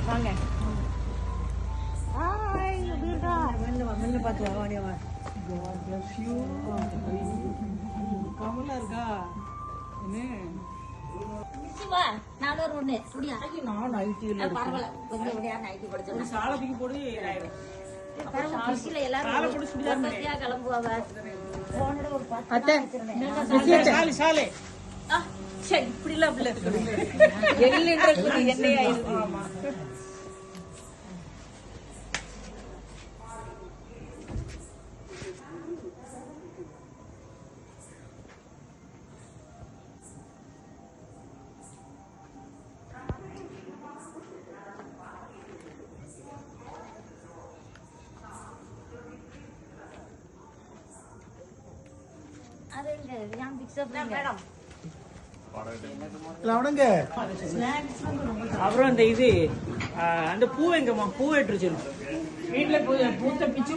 வாங்க. ஹாய், எப்படி இருக்கா? மெல்ல பார்த்து வாடியா வா. God bless you. கமலா இருக்கா? என்ன? நிச்சயமா நான் ஒரு ஒண்ணு குடியா. நான் ஐடி இல்ல. பரவாயில்ல. கொஞ்சம் அப்படியே ஐடி படிச்சேன். ஒரு சாலத்துக்கு போடு. பரவாயில்ல. பிசில எல்லாரும் சால போடு சுடிதார் மத்தியா கிளம்புவாங்க. போனோட ஒரு 10 அத்தை சாலே. சரி இப்படி இல்ல அப்படி இல்ல. எல்லுன்றது எண்ணெய் ஆயிடுது. ஆமா. அப்புறம் அந்த இது அந்த பூ எங்கம்மா பூ எடுத்து வீட்டுல பூத்த பிச்சு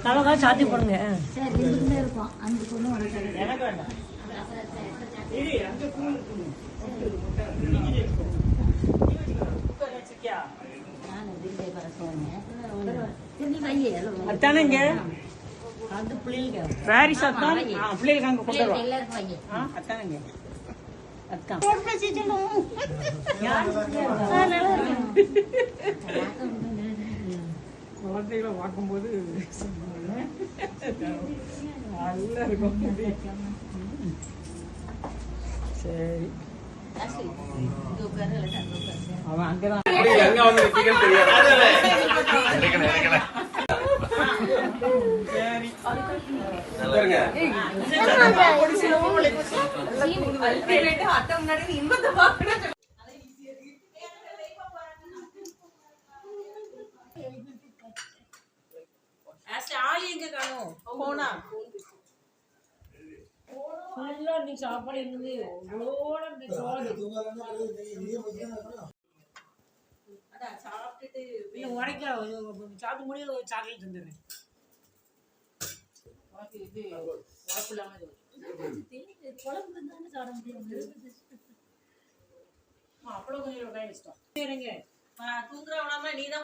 தலைதான் சாத்தி போடுங்க. இருக்கும் அந்த பொண்ணு எனக்கு வேண்டாம். அத்தானங்க அந்த பிள்ளைங்க பாரிஸ் அத்தான் பிள்ளைங்க அங்க கொண்டு வருவோம். அத்தானங்க அத்தான் குழந்தைகளை பார்க்கும்போது நல்லா இருக்கும். சரி அவன் அங்கதான் ஆளி எங்க காணும் போனா நீ சாப்பாடு இருந்தது சாப்பிட்டுட்டு உடைக்க சாப்பிட்டு முடிய சாக்லேட் தந்துடுறேன். அவ்வளோ கொஞ்சம் இஷ்டம் சரிங்க. தூங்குறவனாம நீதான்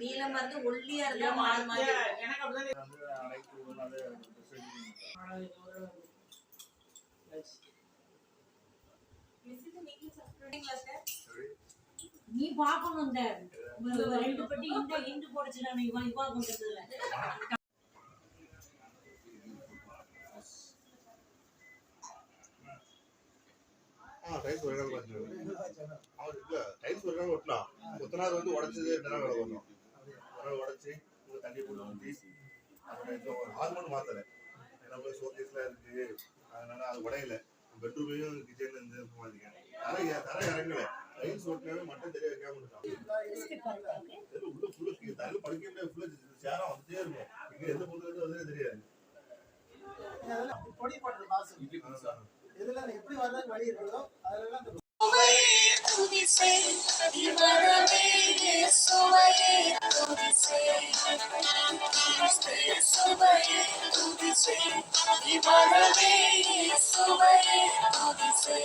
நீளமா இருந்து ஒல்லியா இருந்தா மால் மாதிரி எனக்கு நீ பாக்கணும். இந்த 2 பெட்டி இண்டு போடுச்சு நான் இவா கொண்டு வந்ததுல டைல்ஸ் ஒரு நாள் பாத்து அவர் இல்ல டைல்ஸ் ஒரு நாள் ஒட்டலாம். கொத்தனார் வந்து உடைச்சது என்ன வேலை பண்ணோம். ஒரு உடைச்சி ஒரு தண்ணி போட்டு ஊத்தி அப்புறம் ஹார்மோன் மாத்தல. ஏன்னா போய் ஷோகேஸ்ல இருக்கு. அதனால அது உடையல. பெட்ரூமையும் கிச்சன்ல இருந்து மாத்திக்க. தர இறங்கல. டைல்ஸ் ஒட்டனவே மட்டும் தெரிய வைக்காம இருக்கான். உள்ள ஃபுல்லா தரையில படுக்க முடியாது. ஃபுல்லா சேரா வந்துட்டே இருக்கும். இங்க எந்த பொருள் வந்து தெரியாது. பொடி போடுற பாஸ் இட்லி பாஸ் இதெல்லாம் எப்படி வர்றது வழி இருக்குதோ அதெல்லாம் துதிசே இவரவே இயேசுவே துதிசே இயேசுவே துதிசே இவரவே இயேசுவே துதிசே